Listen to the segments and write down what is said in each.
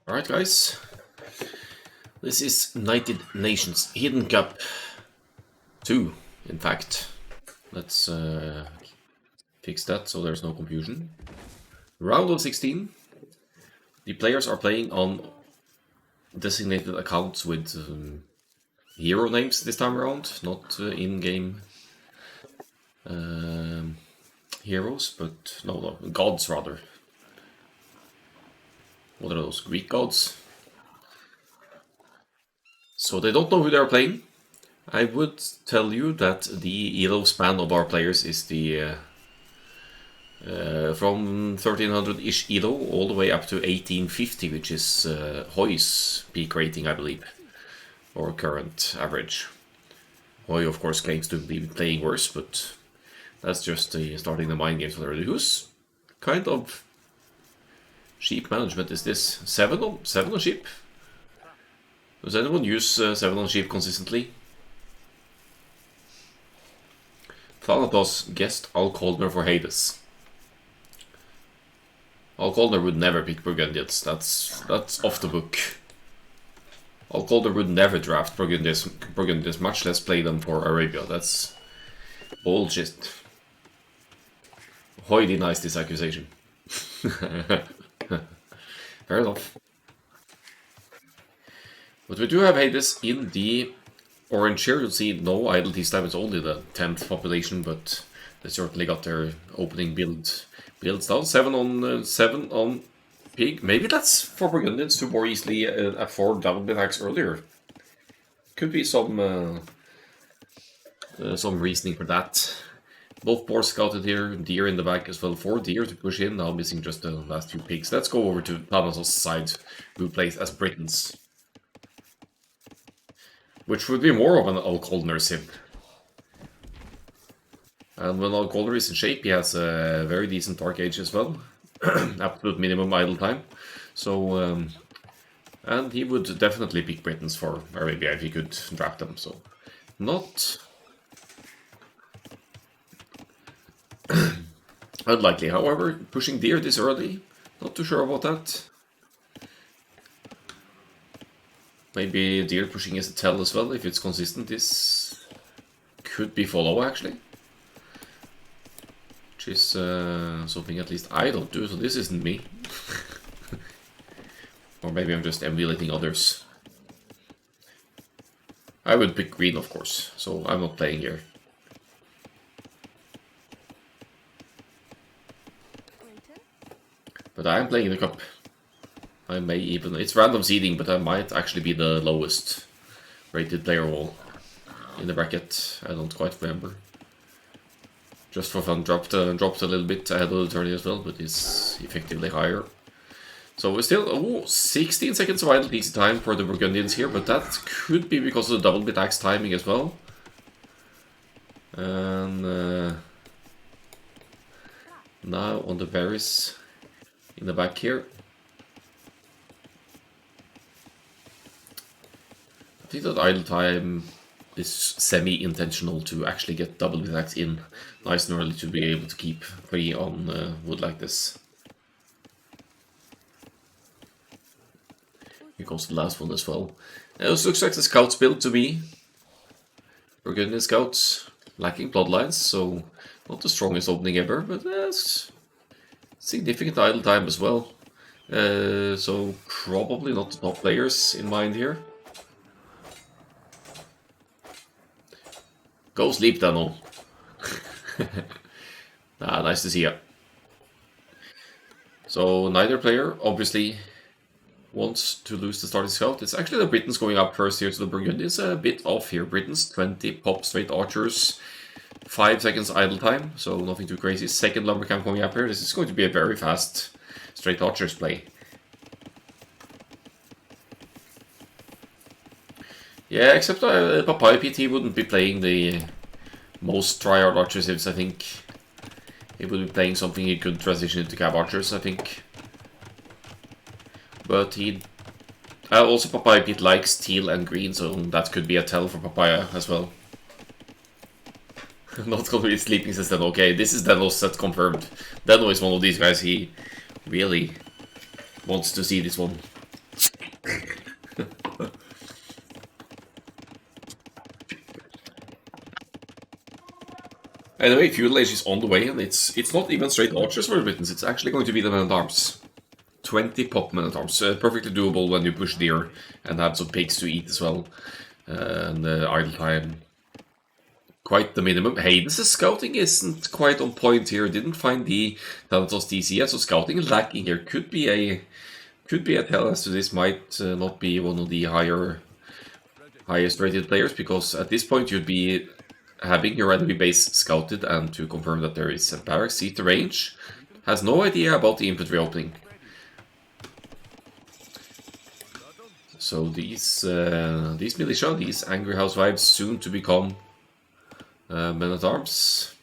Alright guys, this is United Nations Hidden Cup 2, in fact. Let's fix that so there's no confusion. Round of 16. The players are playing on designated accounts with hero names this time around, not in-game heroes, but no, gods rather. What are those, Greek gods? So they don't know who they are playing. I would tell you that the elo span of our players is the from 1300-ish elo all the way up to 1850, which is Hoy's peak rating, I believe, or current average. Hoy, of course, claims to be playing worse, but that's just starting the mind games already. Whose kind of sheep management is this? 7 on sheep? Does anyone use 7 on sheep consistently? Thanatos guessed Akkal-AOE for Hades. Akkal-AOE would never pick Burgundians. That's off the book. Akkal-AOE would never draft Burgundians, much less play them for Arabia. That's bullshit. Hoy denies this accusation. Fair enough. But we do have Hades in the orange here. You'll see no idle this time. It's only the 10th population, but they certainly got their opening builds down. 7 on pig. Maybe that's for Burgundians to more easily afford double attacks earlier. Could be some reasoning for that. Both boars scouted here, deer in the back as well. 4 deer to push in, now missing just the last 2 pigs. Let's go over to Thanatos' side, who plays as Britons. Which would be more of an Akkal-AOE sim. And when Akkal-AOE is in shape, he has a very decent dark age as well. Absolute minimum idle time. So, and he would definitely pick Britons for Arabia if he could draft them. So, not unlikely. However, pushing deer this early, not too sure about that. Maybe deer pushing is a tell as well. If it's consistent, this could be follow actually. Which is something at least I don't do, so this isn't me. Or maybe I'm just emulating others. I would pick green, of course, so I'm not playing here. But I am playing in the cup. I may even... It's random seeding, but I might actually be the lowest rated player of all in the bracket. I don't quite remember. Just for fun, dropped a little bit ahead of the tourney as well, but it's effectively higher. So we're still 16 seconds of idle PC time for the Burgundians here, but that could be because of the double bit axe timing as well. And now on the berries in the back here. I think that idle time is semi-intentional to actually get double attacks in nice and early to be able to keep 3 on wood like this. Here goes the last one as well. This looks like the scouts build to me. Burgundian scouts, lacking bloodlines, so not the strongest opening ever, but that's significant idle time as well. So probably not the top players in mind here. Go sleep, Dano. Nice to see ya. So neither player obviously wants to lose the starting scout. It's actually the Britons going up first here, so the Burgundians a bit off here. Britons 20 pop straight archers, 5 seconds idle time, so nothing too crazy. Second lumber camp coming up here. This is going to be a very fast straight archers play. Yeah, except Papaya PT wouldn't be playing the most tryhard archer sieves, I think. He would be playing something he could transition into cab archers, I think. But he... also Papaya Pete likes teal and green, so that could be a tell for Papaya as well. Not gonna be sleeping, says Deno. Okay, this is Deno's set confirmed. Deno is one of these guys, he really wants to see this one. Anyway, Feudal Age is on the way, and it's not even straight archers for the Britons, it's actually going to be the men-at-arms. 20 pop men-at-arms, perfectly doable when you push deer and have some pigs to eat as well. And idle time, quite the minimum. Hey, this is scouting isn't quite on point here, didn't find the Thanatos DC yet, so scouting is lacking here. Could be a tell as to this might not be one of the highest rated players, because at this point you'd be having your enemy base scouted and to confirm that there is a barracks, see the range, has no idea about the infantry opening. So these militia, these angry housewives, soon to become men-at-arms.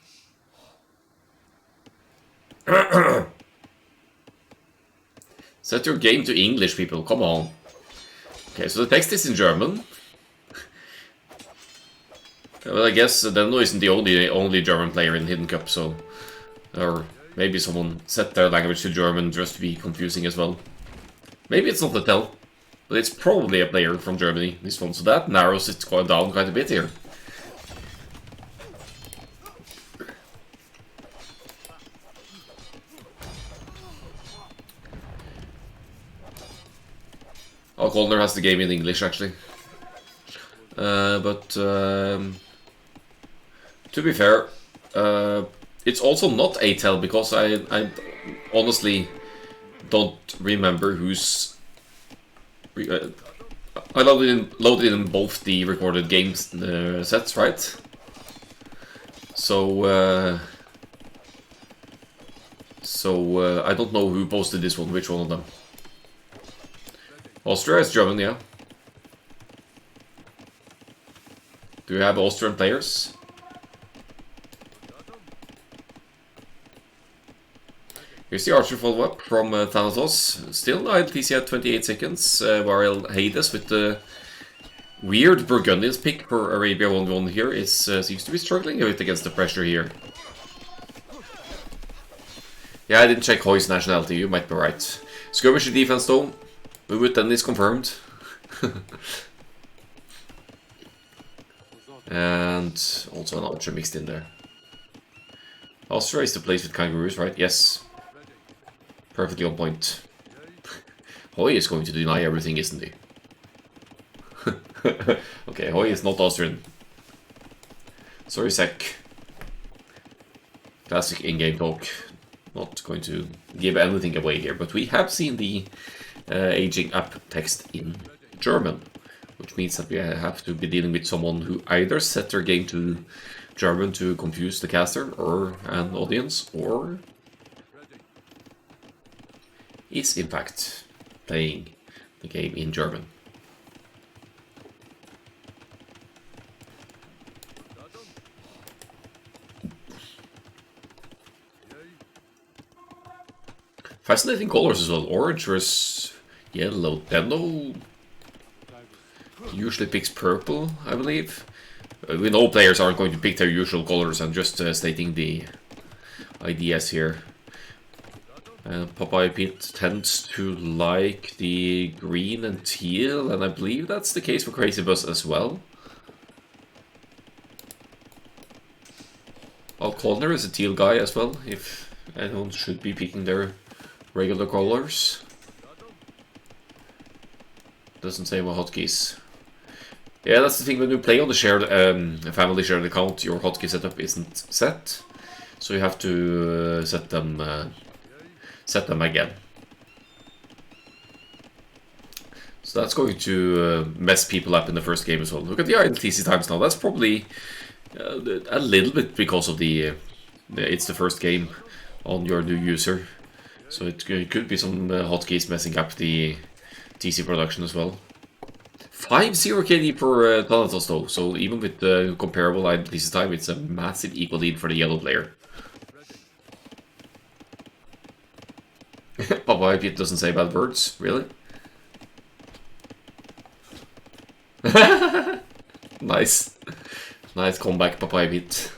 Set your game to English, people, come on. Okay, so the text is in German. Well, I guess Deno isn't the only German player in Hidden Cup, so... Or maybe someone set their language to German just to be confusing as well. Maybe it's not the tell, but it's probably a player from Germany, this one, so that narrows it down quite a bit here. Akkal-AOE has the game in English, actually. To be fair, it's also not a tell, because I honestly don't remember who's... I loaded in both the recorded games sets, right? So I don't know who posted this one, which one of them. Austria is German, yeah. Do you have Austrian players? Here's the archer follow-up from Thanatos. Still ILTC at 28 seconds, while Hades with the weird Burgundians pick for Arabia 1-1 here seems to be struggling a bit against the pressure here. Yeah, I didn't check Hoy's nationality, you might be right. Skirmisher defense though. Move it then is confirmed. And also an archer mixed in there. Austria is the place with kangaroos, right? Yes. Perfectly on point. Hoy is going to deny everything, isn't he? Okay, Hoy is not Austrian. Sorry, Sec. Classic in-game talk. Not going to give anything away here, but we have seen the aging up text in German, which means that we have to be dealing with someone who either set their game to German to confuse the caster or an audience, or is in fact playing the game in German. Fascinating colors as well. Orange versus yellow. Deno usually picks purple, I believe. We know players aren't going to pick their usual colors. I'm just stating the ideas here. Popeye Pete tends to like the green and teal, and I believe that's the case for Crazy Bus as well. Akkal-AOE is a teal guy as well, if anyone should be picking their regular colors. Doesn't say what hotkeys. Yeah, that's the thing, when you play on the shared family shared account, your hotkey setup isn't set, so you have to set them again. So that's going to mess people up in the first game as well. Look at the ILTC times now. That's probably a little bit because of the it's the first game on your new user. So it could be some hotkeys messing up the TC production as well. 5-0 KD for Thanatos though, so even with the comparable ILTC time, it's a massive equal lead for the yellow player. Popeye Pete doesn't say bad words, really? Nice. Nice comeback, Popeye Pete.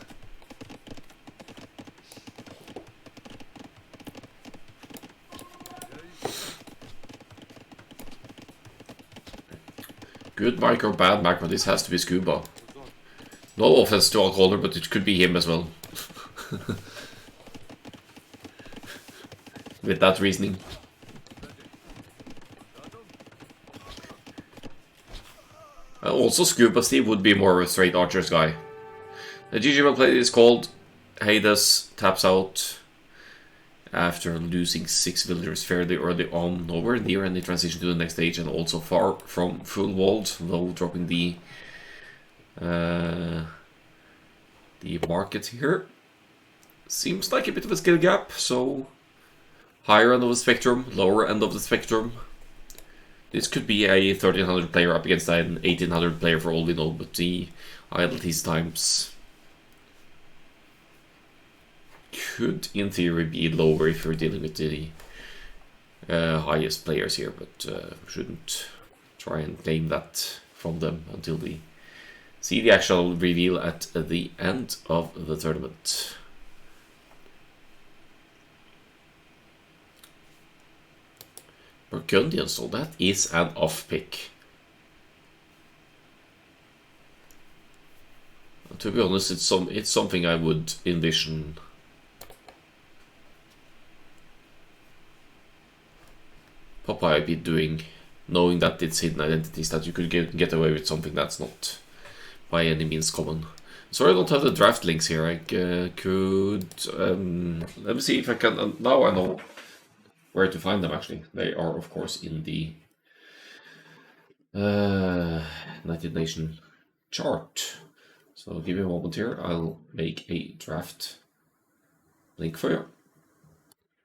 Good micro, bad macro. This has to be Scuba. No offense to Akkal-AOE, but it could be him as well. With that reasoning. Also, Scuba Steve would be more of a straight archers guy. The GG well played is called Hades taps out after losing 6 villagers fairly early on, nowhere near any transition to the next stage, and also far from full walled, though dropping the market here. Seems like a bit of a skill gap, so higher end of the spectrum, lower end of the spectrum. This could be a 1300 player up against an 1800 player for all we know, but the idleness times could, in theory, be lower if you're dealing with the highest players here, but shouldn't try and claim that from them until we see the actual reveal at the end of the tournament. Burgundian, so that is an off pick. To be honest, it's something I would envision Popeye be doing, knowing that it's hidden identities, that you could get away with something that's not by any means common. Sorry I don't have the draft links here. I could... let me see if I can... now I know where to find them, actually. They are, of course, in the United Nation chart. So give me a moment here. I'll make a draft link for you.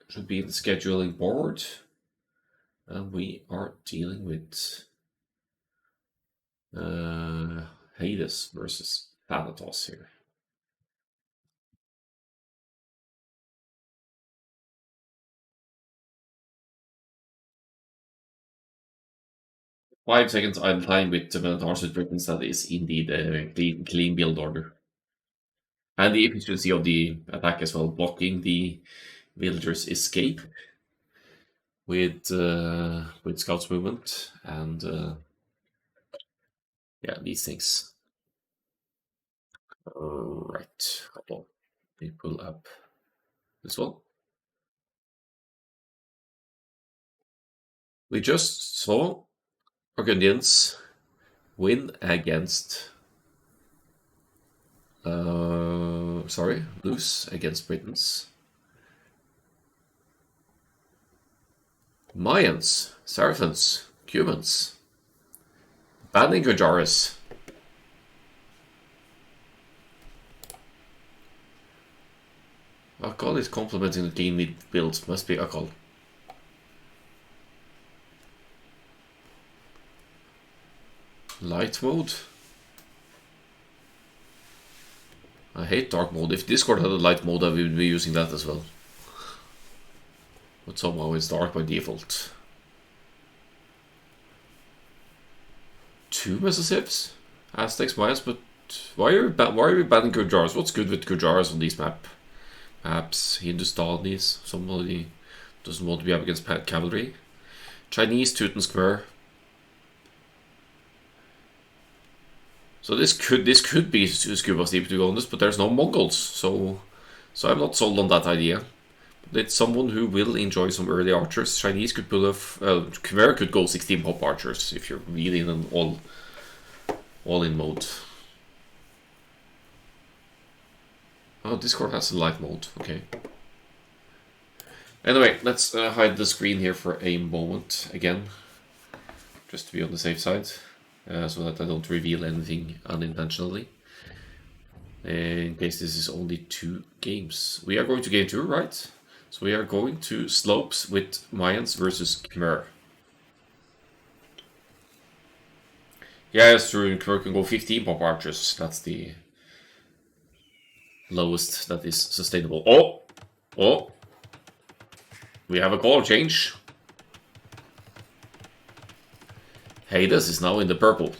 Should be in the scheduling board. And we are dealing with Hades versus Thanatos here. Five seconds idle time with Thanatos with Britons, that is indeed a clean build order. And the efficiency of the attack as well, blocking the villagers' escape with Scout's movement and yeah, these things. Right, hold on. Let me pull up this one. We just saw Burgundians win against lose against Britons. Mayans, Saracens, Cumans, banning Gujaris. Akkal is complimenting the team with builds, must be Akkal. Light mode. I hate dark mode. If Discord had a light mode, I would be using that as well. But somehow it's dark by default. 2 Mississippi's? Aztecs, Mayas, but why are we banning Gujaras? What's good with Gujaras on these maps? Hindustanis, somebody doesn't want to be up against cavalry. Chinese, Teuton Square. So this could be Scuba Steep, to be honest, but there's no Mongols, so I'm not sold on that idea. It's someone who will enjoy some early archers. Chinese could pull off... Khmer could go 16 pop archers if you're really in an all-in mode. Oh, Discord has a light mode. Okay. Anyway, let's hide the screen here for a moment again. Just to be on the safe side. So that I don't reveal anything unintentionally. In case this is only 2 games. We are going to game 2, right? So we are going to slopes with Mayans versus Khmer. Yeah, it's true. Khmer can go 15 pop archers. That's the lowest that is sustainable. Oh! We have a color change. Hades is now in the purple.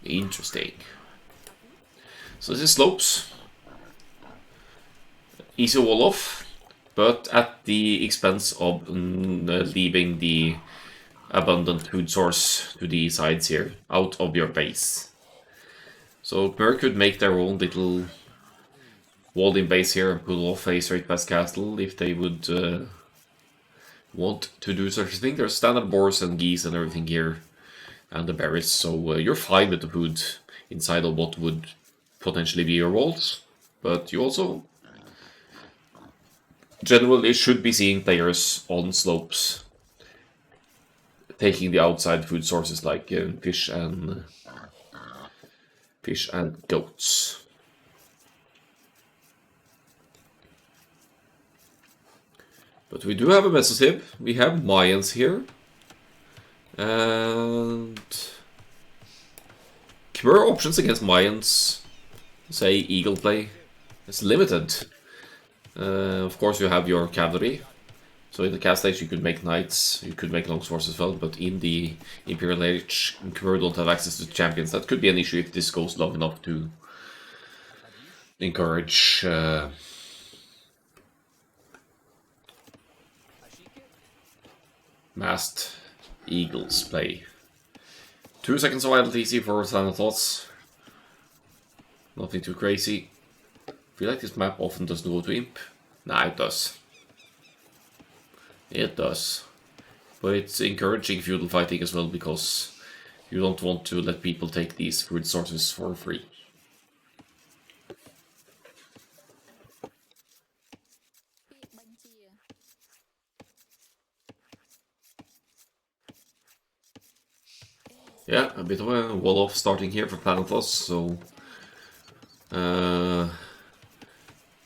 Interesting. So this is slopes. Easy wall off, but at the expense of leaving the abundant food source to the sides here, out of your base. So Khmer could make their own little walled-in base here and pull off a straight past castle if they would want to do such a thing. There's standard boars and geese and everything here, and the berries, so you're fine with the food inside of what would potentially be your walls, but you also generally should be seeing players on slopes taking the outside food sources like fish and goats. But we do have a Mesotib. We have Mayans here. And Khmer options against Mayans, say Eagle play, is limited. Of course you have your cavalry. So in the cast stage you could make knights, you could make longswords as well, but in the Imperial Age, Khmer don't have access to champions. That could be an issue if this goes long enough to encourage masked eagles play. 2 seconds of idle TC for Thanatos. Nothing too crazy. I feel like this map often doesn't go to Imp. Nah, it does. It does. But it's encouraging feudal fighting as well, because you don't want to let people take these food sources for free. Yeah, a bit of a wall-off starting here for Thanatos, so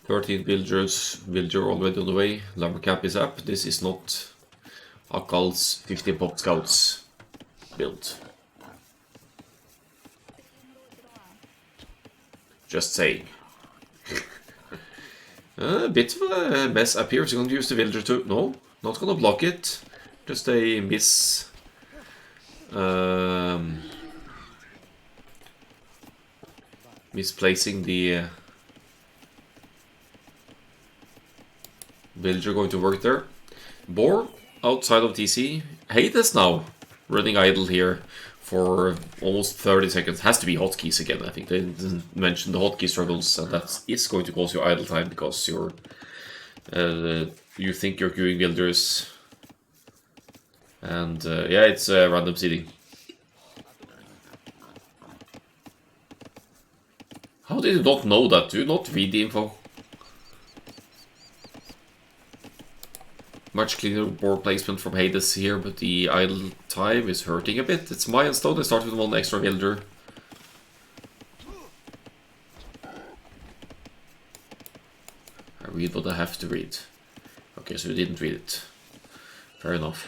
13 villager already on the way, lumber cap is up. This is not Akkal's 15 pop scouts build. Just saying. A bit of a mess up here. Is he going to use the villager too? No, not going to block it. Just a miss. Misplacing the villager going to work there. Boar outside of TC. Hades now running idle here for almost 30 seconds. Has to be hotkeys again. I think they didn't mention the hotkey struggles, and that is going to cause you idle time because you're you think you're queuing builders, and yeah, it's random seeding. How did you not know that? Do you not read the info? Much cleaner board placement from Hades here, but the idle time is hurting a bit. It's Mayans though, they start with one extra villager. I read what I have to read. Okay, so you didn't read it. Fair enough.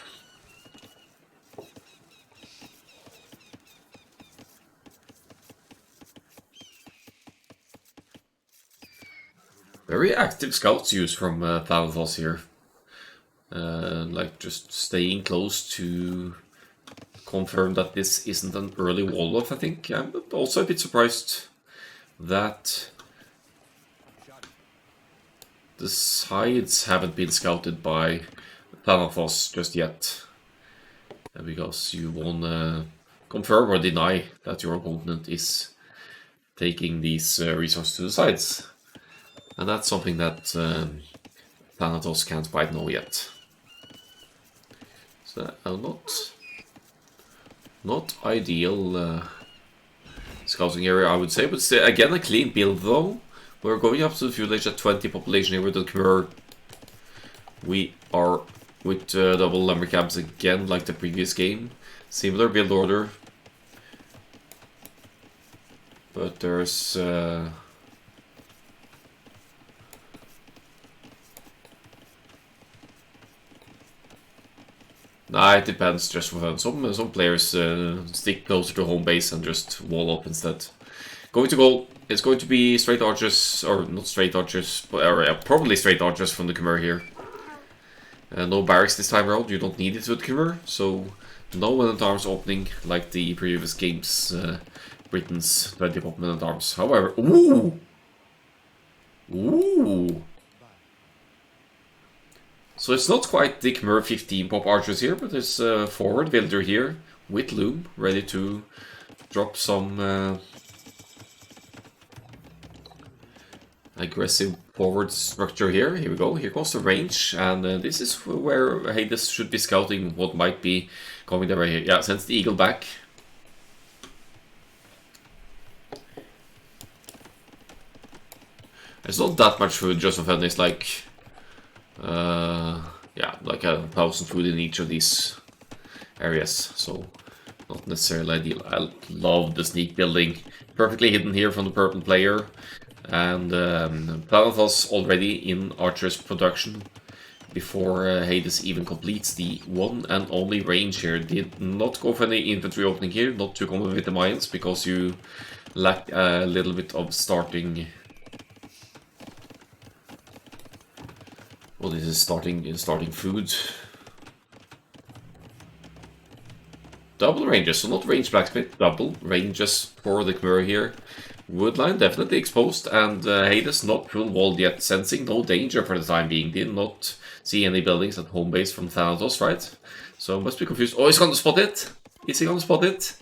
Very active scouts use from Thanatos here. Like just staying close to confirm that this isn't an early wall-off, I think. I'm also a bit surprised that the sides haven't been scouted by Thanatos just yet. Because you won't confirm or deny that your opponent is taking these resources to the sides. And that's something that Thanatos can't quite know yet. So not ideal scouting area, I would say, but still, again, a clean build though. We're going up to the feudal age at 20 population here with the Khmer. We are with double lumber cabs again, like the previous game. Similar build order, but there's nah, it depends just for fun. Some players stick closer to home base and just wall up instead. Going to goal. It's going to be straight archers, or not straight archers, but probably straight archers from the Khmer here. No barracks this time around. You don't need it with Khmer, so no men-at-arms opening like the previous games. Britain's 20 pop men-at-arms. However, ooh. So it's not quite the Khmer 15 pop archers here, but there's a forward villager here with loom, ready to drop some aggressive forward structure here. Here we go. Here goes the range, and this is where Hades should be scouting what might be coming their way here. Yeah, sends the eagle back. It's not that much food. Joseph is like, yeah, like 1,000 food in each of these areas, so not necessarily ideal. I love the sneak building. Perfectly hidden here from the purple player. And Thanatos already in Archer's production before Hades even completes the one and only range here. Did not go for any infantry opening here, not too common with the Mayans, because you lack a little bit of starting... Well, this is starting food. Double ranges, so not range blacksmith, double ranges for the Khmer here. Woodline definitely exposed, and Hades not full walled yet, sensing no danger for the time being. Did not see any buildings at home base from Thanatos, right? So must be confused. Oh, he's gonna spot it! Is he gonna spot it?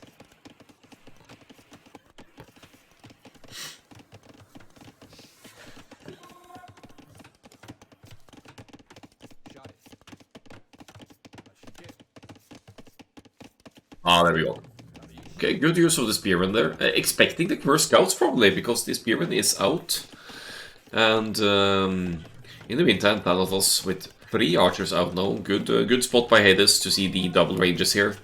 Ah, there we go. Okay, good use of the spearman there. Expecting the Khmer scouts probably, because the spearman is out. And in the meantime, Thanatos with 3 archers out now. Good spot by Hades to see the double ranges here.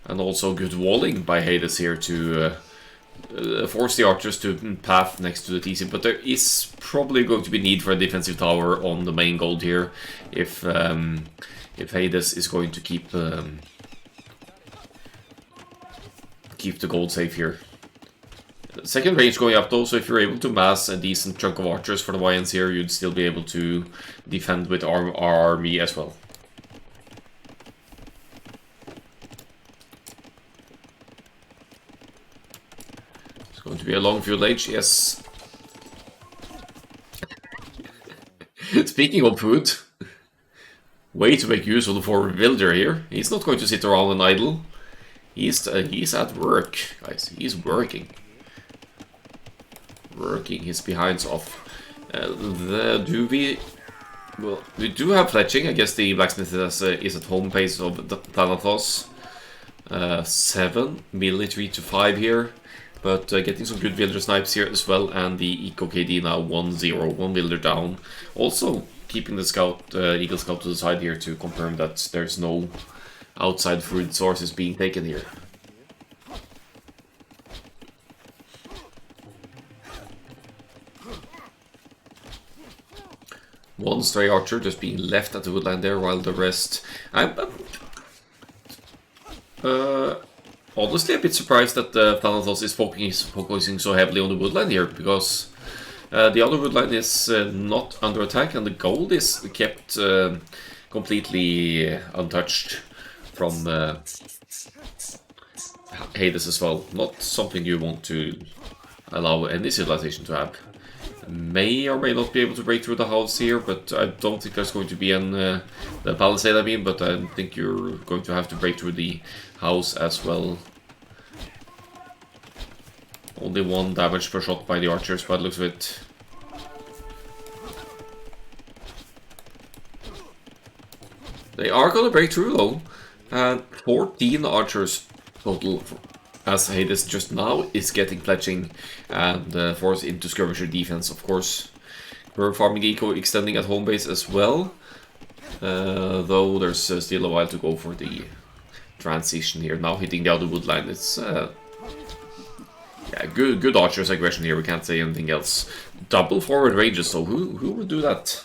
And also good walling by Hades here to force the archers to path next to the TC. But there is probably going to be need for a defensive tower on the main gold here if Hades is going to keep the gold safe here. Second range going up though, so if you're able to mass a decent chunk of archers for the Mayans here, you'd still be able to defend with our army as well. It's going to be a long field age, yes. Speaking of food, way to make use of the forward villager here. He's not going to sit around and idle. He's at work, guys. He's working his behinds off. Well, we do have fletching. I guess the blacksmith is at home base of the Thanatos. 7 military to 5 here, but getting some good villager snipes here as well. And the Eco KD now 1-0, 1 villager down. Also keeping the scout, Eagle Scout to the side here to confirm that there's no outside food sources being taken here. One stray archer just being left at the woodland there, while the rest... I'm honestly a bit surprised that Thanatos is focusing so heavily on the woodland here, because the other woodland is not under attack, and the gold is kept completely untouched from Hades as well. Not something you want to allow any civilization to have. May or may not be able to break through the house here, but I don't think there's going to be the palisade, I mean, but I think you're going to have to break through the house as well. Only 1 damage per shot by the archers, by the looks of it. They are gonna break through though, and 14 archers total, as Hades just now is getting pledging and forced into skirmisher defense, of course. We're farming eco extending at home base as well, though there's still a while to go for the transition here. Now hitting the other wood line, it's yeah, good archers aggression here, we can't say anything else. Double forward ranges, so who would do that?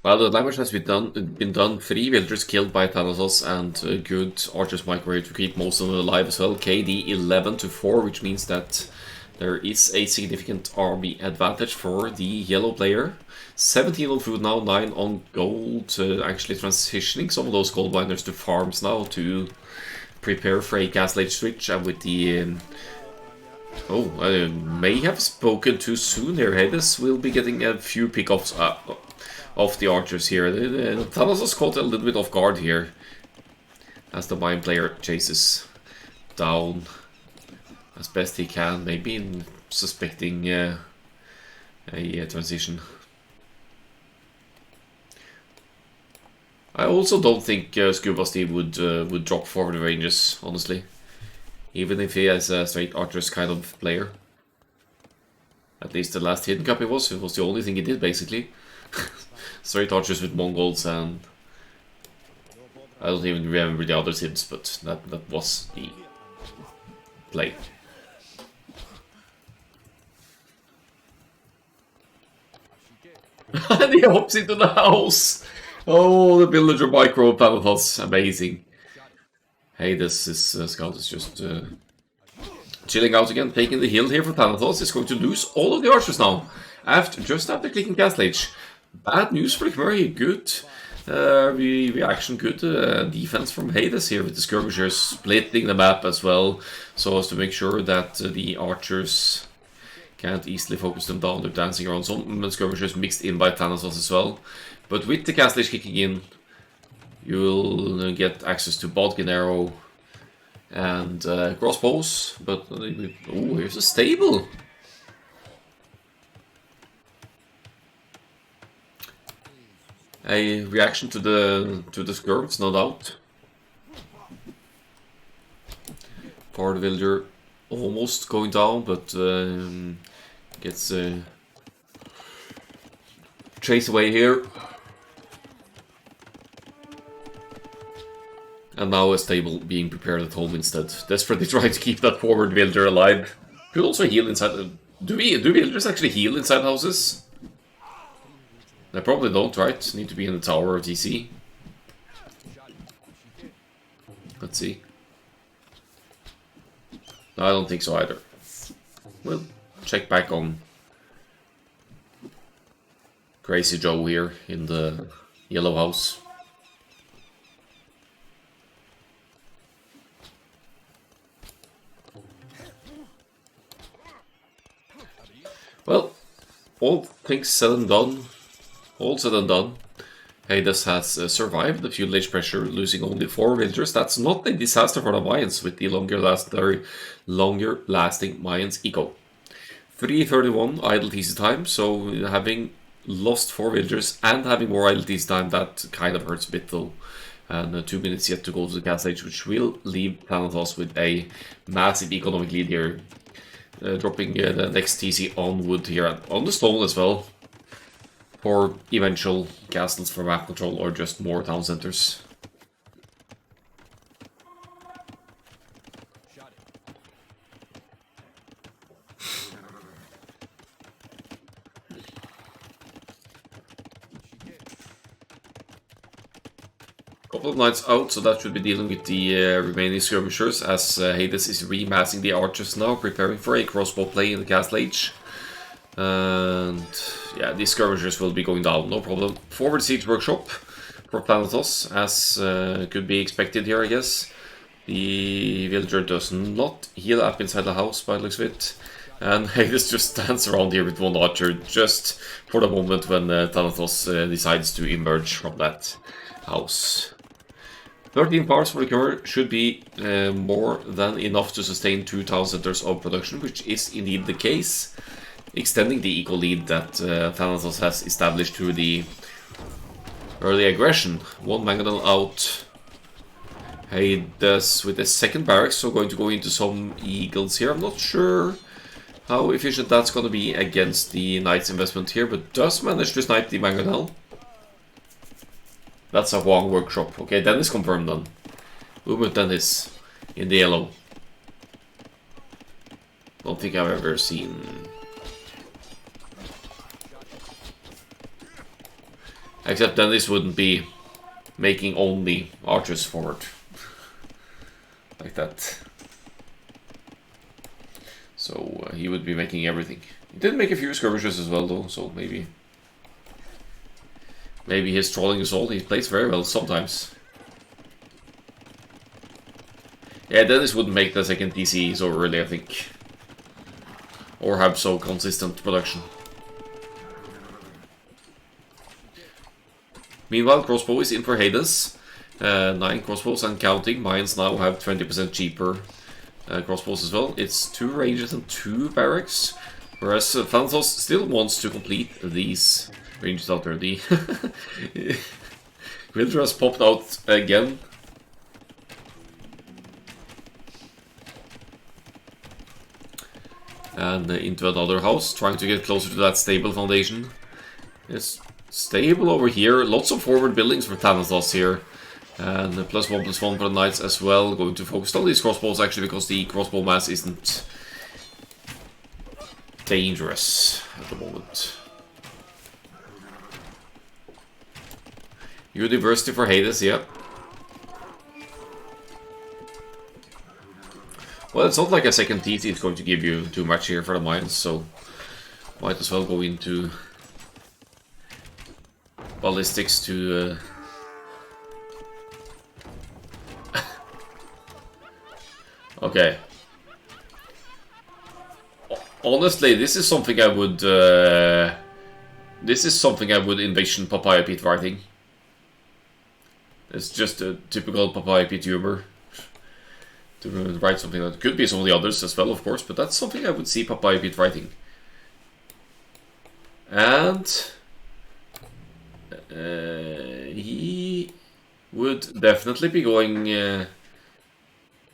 Well, the damage has been done. 3 villagers killed by Thanatos, and good archers microwave to keep most of them alive as well. KD 11 to 4, which means that There is a significant army advantage for the yellow player. 17 on food now, 9 on gold. Actually transitioning some of those gold miners to farms now to prepare for a Castle Age switch. And with the... oh, I may have spoken too soon here. Hades will be getting a few pickups of the archers here. Thanatos was caught a little bit off guard here as the mine player chases down as best he can, maybe suspecting a transition. I also don't think Scuba Steve would drop forward ranges, honestly. Even if he is a straight archers kind of player. At least the last Hidden Cup it was the only thing he did, basically. Straight archers with Mongols, and I don't even remember the other Sims, but that was the play. And he hops into the house! Oh, the villager micro Thanatos, amazing. Hey, this scout is just chilling out again, taking the hill here for Thanatos. He's going to lose all of the archers now, just after clicking Castle Age. Bad news for Khmer, good reaction, good defense from Hades here with the skirmishers splitting the map as well, so as to make sure that the archers can't easily focus them down. They're dancing around, some skirmishers mixed in by Thanatos as well. But with the Castle Age kicking in, you'll get access to Bodkin Arrow and crossbows. But oh, here's a stable. A reaction to the skirms, no doubt. Part villager almost going down, but gets chased away here. And now a stable being prepared at home instead. Desperately trying to keep that forward villager alive. Could also heal inside. Do villagers actually heal inside houses? They probably don't, right? Need to be in the tower of DC. Let's see. No, I don't think so either. We'll check back on Crazy Joe here in the yellow house. Well, all things said and done, Hades has survived the feudal age pressure, losing only 4 villagers. That's not a disaster for the Mayans with the longer lasting Mayans eco. 331 idle TC time, so having lost 4 villagers and having more idle TC time, that kind of hurts a bit though. And 2 minutes yet to go to the Castle Age, which will leave Thanatos with a massive economic lead here. Dropping the next TC on wood here and on the stone as well, for eventual castles for map control or just more town centers. Couple of knights out, so that should be dealing with the remaining skirmishers, as Hades is remassing the archers now, preparing for a crossbow play in the Castle Age. And yeah, these skirmishers will be going down, no problem. Forward siege workshop for Thanatos, as could be expected here, I guess. The villager does not heal up inside the house by the looks of it. And Hades just stands around here with 1 archer, just for the moment when Thanatos decides to emerge from that house. 13 parts for the cover should be more than enough to sustain 2 town centers of production, which is indeed the case, extending the eco lead that Thanatos has established through the early aggression. 1 mangonel out. Hades with the second barracks, so going to go into some eagles here. I'm not sure how efficient that's going to be against the knight's investment here, but does manage to snipe the mangonel. That's a Wang workshop. Okay, Dennis confirmed then. Movement Dennis in the yellow. Don't think I've ever seen. Except Dennis wouldn't be making only archers forward. Like that. So he would be making everything. He did make a few skirmishes as well though, so maybe his trolling is all. He plays very well sometimes. Yeah, Dennis wouldn't make the second DC so early, I think. Or have so consistent production. Meanwhile, crossbow is in for Hades. 9 crossbows and counting. Mines now have 20% cheaper crossbows as well. It's 2 ranges and 2 barracks. Whereas Thanatos still wants to complete these ranges out there. The Wilder has popped out again. And into another house, trying to get closer to that stable foundation. It's stable over here. Lots of forward buildings for Thanatos here. And +1/+1 for the knights as well. Going to focus on these crossbows actually because the crossbow mass isn't dangerous at the moment. University for Hades, yeah. Well, it's not like a second TT is going to give you too much here for the mines, so might as well go into ballistics to okay. Honestly, this is something I would envision Papaya Pete writing. It's just a typical Papaya Pete humor. To write something that could be some of the others as well, of course, but that's something I would see Papaya Pete writing. And he would definitely be going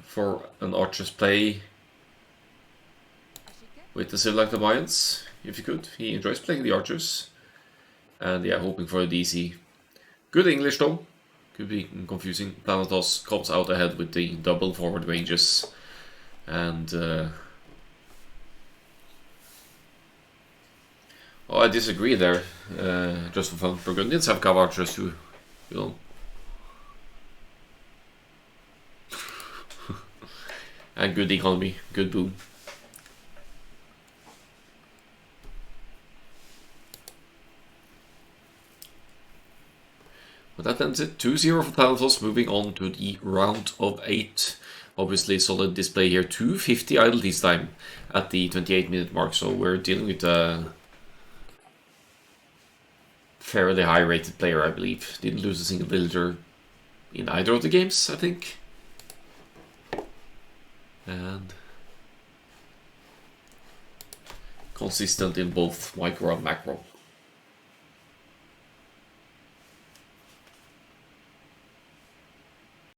for an Archer's play with the Civilized Alliance, if he could. He enjoys playing the Archers. And yeah, hoping for a DC. Good English though. Could be confusing. Thanatos comes out ahead with the double forward ranges. And oh, I disagree there. Just for fun. Burgundians have Cav Archers too, you know. And good economy, good boom. But that ends it. 2-0 for Thanatos, moving on to the round of 8. Obviously solid display here. 250 idle this time at the 28-minute mark, so we're dealing with a fairly high rated player, I believe. Didn't lose a single villager in either of the games, I think. And consistent in both micro and macro.